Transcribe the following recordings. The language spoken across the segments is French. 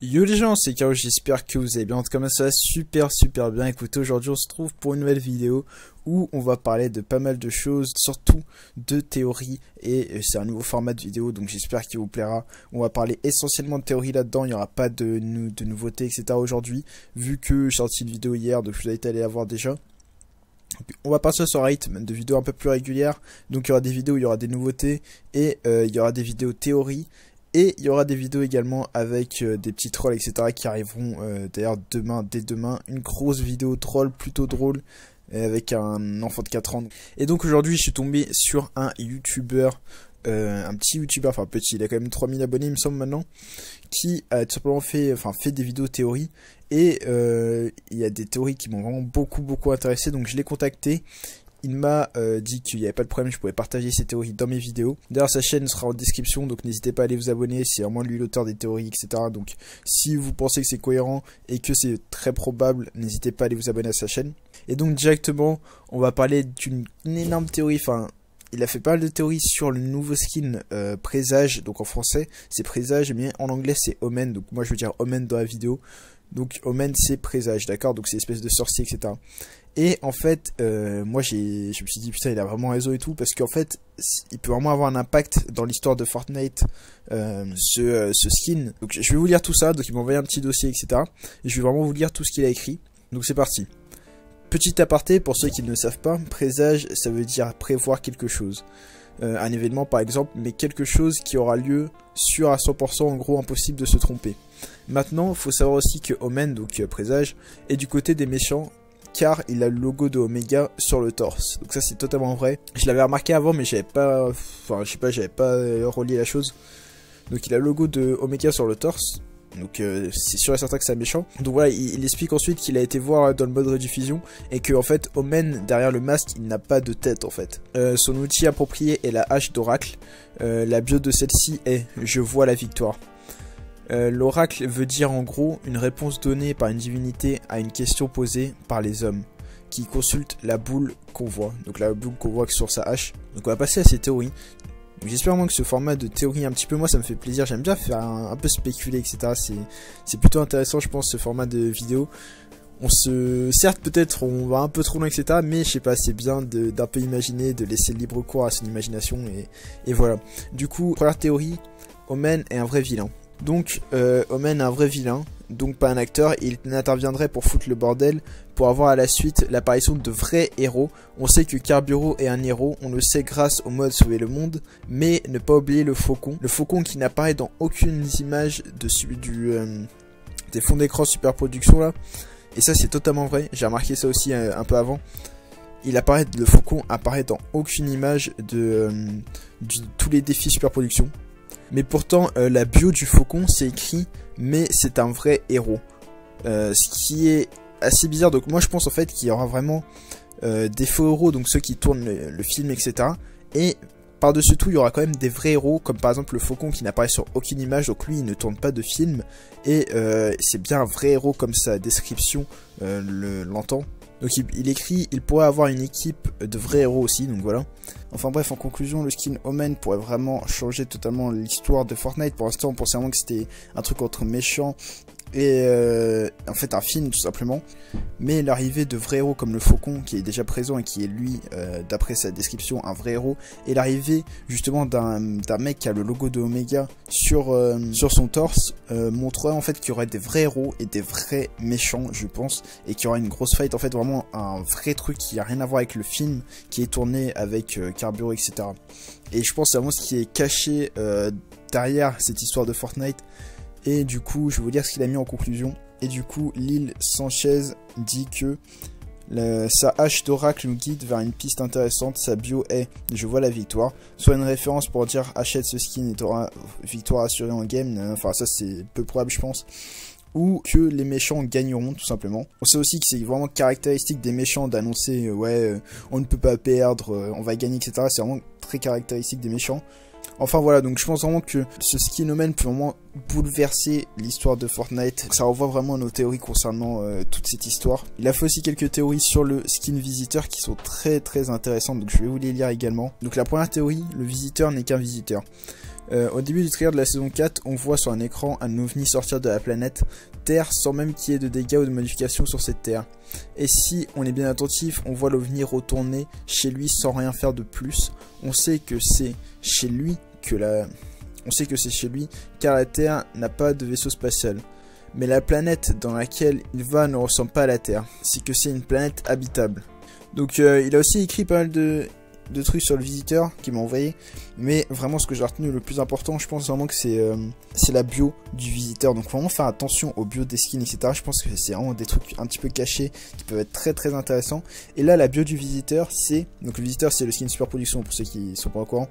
Yo les gens, c'est Kao, j'espère que vous allez bien. En tout cas, moi ça va super bien. Écoutez, aujourd'hui on se trouve pour une nouvelle vidéo où on va parler de pas mal de choses, surtout de théorie, et c'est un nouveau format de vidéo, donc j'espère qu'il vous plaira. On va parler essentiellement de théorie là-dedans, il n'y aura pas de nouveautés, etc. aujourd'hui, vu que j'ai sorti une vidéo hier, donc je vous invite à aller la voir déjà. On va passer sur un rythme de vidéos un peu plus régulières, donc il y aura des vidéos où il y aura des nouveautés, et il y aura des vidéos théorie. Et il y aura des vidéos également avec des petits trolls, etc. qui arriveront d'ailleurs dès demain. Une grosse vidéo troll plutôt drôle avec un enfant de 4 ans. Et donc aujourd'hui je suis tombé sur un youtubeur, un petit youtubeur, enfin petit, il a quand même 3000 abonnés il me semble maintenant, qui a tout simplement fait des vidéos théories. Et il y a des théories qui m'ont vraiment beaucoup intéressé, donc je l'ai contacté. Il m'a dit qu'il n'y avait pas de problème, je pouvais partager ses théories dans mes vidéos. D'ailleurs, sa chaîne sera en description, donc n'hésitez pas à aller vous abonner. C'est vraiment lui l'auteur des théories, etc. Donc, si vous pensez que c'est cohérent et que c'est très probable, n'hésitez pas à aller vous abonner à sa chaîne. Et donc, directement, on va parler d'une énorme théorie. Enfin, il a fait pas mal de théories sur le nouveau skin Présage. Donc, en français, c'est Présage, mais en anglais, c'est Omen. Donc, moi, je veux dire Omen dans la vidéo. Donc, Omen, c'est Présage, d'accord? Donc, c'est espèce de sorcier, etc. Et en fait, moi je me suis dit putain il a vraiment raison et tout, parce qu'en fait il peut vraiment avoir un impact dans l'histoire de Fortnite, ce skin. Donc je vais vous lire tout ça, donc il m'a envoyé un petit dossier, etc. Et je vais vraiment vous lire tout ce qu'il a écrit. Donc c'est parti. Petit aparté pour ceux qui ne le savent pas, présage ça veut dire prévoir quelque chose. Un événement par exemple, mais quelque chose qui aura lieu sûr à 100%, en gros impossible de se tromper. Maintenant il faut savoir aussi que Omen, donc présage, est du côté des méchants, car il a le logo de Omega sur le torse. Donc ça c'est totalement vrai. Je l'avais remarqué avant mais j'avais pas, j'avais pas relié la chose. Donc il a le logo de Omega sur le torse. Donc c'est sûr et certain que c'est un méchant. Donc voilà, il explique ensuite qu'il a été voir dans le mode rediffusion et que en fait Omen, derrière le masque, il n'a pas de tête en fait. Son outil approprié est la hache d'oracle. La bio de celle-ci est « Je vois la victoire ». L'oracle veut dire en gros une réponse donnée par une divinité à une question posée par les hommes qui consultent la boule qu'on voit. Donc la boule qu'on voit sur sa hache. Donc on va passer à ces théories. J'espère vraiment que ce format de théorie un petit peu, moi ça me fait plaisir, j'aime bien faire un peu spéculer, etc. C'est plutôt intéressant je pense ce format de vidéo. Certes peut-être on va un peu trop loin, etc. Mais je sais pas, c'est bien d'un peu imaginer, de laisser le libre cours à son imagination et voilà. Du coup, première théorie, Omen est un vrai vilain. Donc Omen est un vrai vilain, donc pas un acteur, il interviendrait pour foutre le bordel, pour avoir à la suite l'apparition de vrais héros. On sait que Carburo est un héros, on le sait grâce au mode Sauver le Monde, mais ne pas oublier le faucon qui n'apparaît dans aucune image des fonds d'écran super production là, et ça c'est totalement vrai, j'ai remarqué ça aussi un peu avant. Le faucon apparaît dans aucune image de tous les défis super production. Mais pourtant, la bio du faucon, c'est écrit, mais c'est un vrai héros. Ce qui est assez bizarre. Donc moi, je pense en fait qu'il y aura vraiment des faux héros, donc ceux qui tournent le film, etc. Et par-dessus tout, il y aura quand même des vrais héros, comme par exemple le faucon qui n'apparaît sur aucune image, donc lui, il ne tourne pas de film. Et c'est bien un vrai héros comme sa description l'entend. Donc il écrit, il pourrait avoir une équipe de vrais héros aussi, donc voilà. Enfin bref, en conclusion, le skin Omen pourrait vraiment changer totalement l'histoire de Fortnite. Pour l'instant, on pensait vraiment que c'était un truc entre méchants et en fait un film tout simplement. Mais l'arrivée de vrais héros comme le faucon qui est déjà présent et qui est lui, d'après sa description, un vrai héros, et l'arrivée justement d'un mec qui a le logo de Omega sur son torse, montrerait en fait qu'il y aurait des vrais héros et des vrais méchants, je pense, et qu'il y aura une grosse fight, en fait vraiment un vrai truc qui a rien à voir avec le film qui est tourné avec Carburo, etc. Et je pense que c'est vraiment ce qui est caché derrière cette histoire de Fortnite. Et du coup, je vais vous lire ce qu'il a mis en conclusion. Et du coup, Lil Sanchez dit que sa hache d'oracle nous guide vers une piste intéressante. Sa bio est « Je vois la victoire », soit une référence pour dire « Achète ce skin et t'auras victoire assurée en game ». Enfin, ça c'est peu probable, je pense. Ou que les méchants gagneront, tout simplement. On sait aussi que c'est vraiment caractéristique des méchants d'annoncer ouais, on ne peut pas perdre, on va gagner, etc. C'est vraiment très caractéristique des méchants. Enfin voilà, donc je pense vraiment que ce skin Omen peut vraiment bouleverser l'histoire de Fortnite. Ça renvoie vraiment à nos théories concernant toute cette histoire. Il a fait aussi quelques théories sur le skin visiteur qui sont très intéressantes, donc je vais vous les lire également. Donc la première théorie, le visiteur n'est qu'un visiteur. Au début du trailer de la saison 4, on voit sur un écran un ovni sortir de la planète Terre sans même qu'il y ait de dégâts ou de modifications sur cette Terre. Et si on est bien attentif, on voit l'ovni retourner chez lui sans rien faire de plus. On sait que c'est chez lui car la Terre n'a pas de vaisseau spatial. Mais la planète dans laquelle il va ne ressemble pas à la Terre. C'est que c'est une planète habitable. Donc il a aussi écrit pas mal de trucs sur le visiteur qu'il m'a envoyé, mais vraiment ce que j'ai retenu le plus important, je pense vraiment que c'est la bio du visiteur. Donc vraiment faire attention aux bio des skins, etc. Je pense que c'est vraiment des trucs un petit peu cachés qui peuvent être très très intéressants. Et là la bio du visiteur, donc le visiteur c'est le skin super production pour ceux qui sont pas au courant.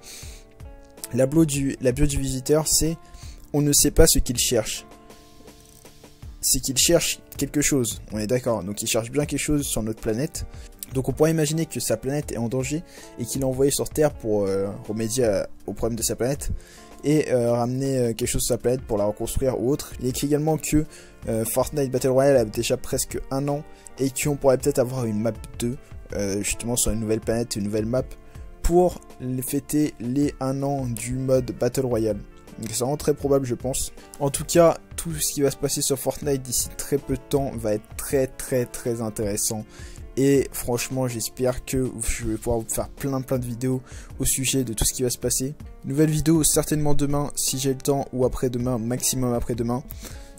La bio du visiteur, c'est on ne sait pas ce qu'il cherche. C'est qu'il cherche quelque chose, on est d'accord. Donc il cherche bien quelque chose sur notre planète. Donc on pourrait imaginer que sa planète est en danger et qu'il l'a envoyé sur Terre pour remédier au problème de sa planète et ramener quelque chose sur sa planète pour la reconstruire ou autre. Il écrit également que Fortnite Battle Royale a déjà presque 1 an et qu'on pourrait peut-être avoir une map 2 justement sur une nouvelle planète, une nouvelle map pour fêter les 1 an du mode Battle Royale. Donc c'est vraiment très probable, je pense. En tout cas, tout ce qui va se passer sur Fortnite d'ici très peu de temps va être très très très intéressant. Et franchement, j'espère que je vais pouvoir vous faire plein de vidéos au sujet de tout ce qui va se passer. Nouvelle vidéo certainement demain si j'ai le temps, ou après-demain, maximum après-demain.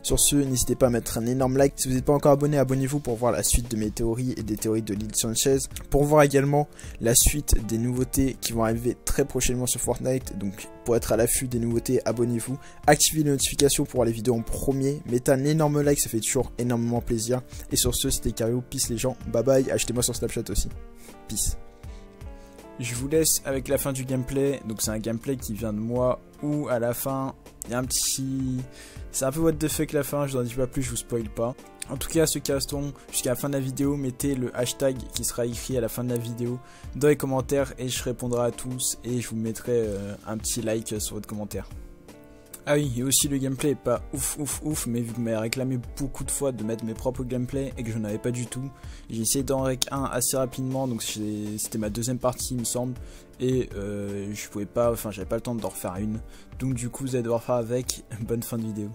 Sur ce, n'hésitez pas à mettre un énorme like. Si vous n'êtes pas encore abonné, abonnez-vous pour voir la suite de mes théories et des théories de Lil Sanchez. Pour voir également la suite des nouveautés qui vont arriver très prochainement sur Fortnite. Donc pour être à l'affût des nouveautés, abonnez-vous. Activez les notifications pour voir les vidéos en premier. Mettez un énorme like, ça fait toujours énormément plaisir. Et sur ce, c'était Cario. Peace les gens. Bye bye. Achetez-moi sur Snapchat aussi. Peace. Je vous laisse avec la fin du gameplay. Donc c'est un gameplay qui vient de moi, où à la fin il y a un petit... C'est un peu what the fuck la fin, je vous en dis pas plus, je vous spoil pas. En tout cas, ceux qui resteront jusqu'à la fin de la vidéo, mettez le hashtag qui sera écrit à la fin de la vidéo dans les commentaires et je répondrai à tous et je vous mettrai un petit like sur votre commentaire. Ah oui, et aussi le gameplay est pas ouf, mais vu que vous m'avez réclamé beaucoup de fois de mettre mes propres gameplays et que je n'en avais pas du tout, j'ai essayé d'en rec un assez rapidement, donc c'était ma deuxième partie il me semble, et je pouvais pas, enfin j'avais pas le temps d'en refaire une, donc du coup vous allez devoir faire avec. Bonne fin de vidéo.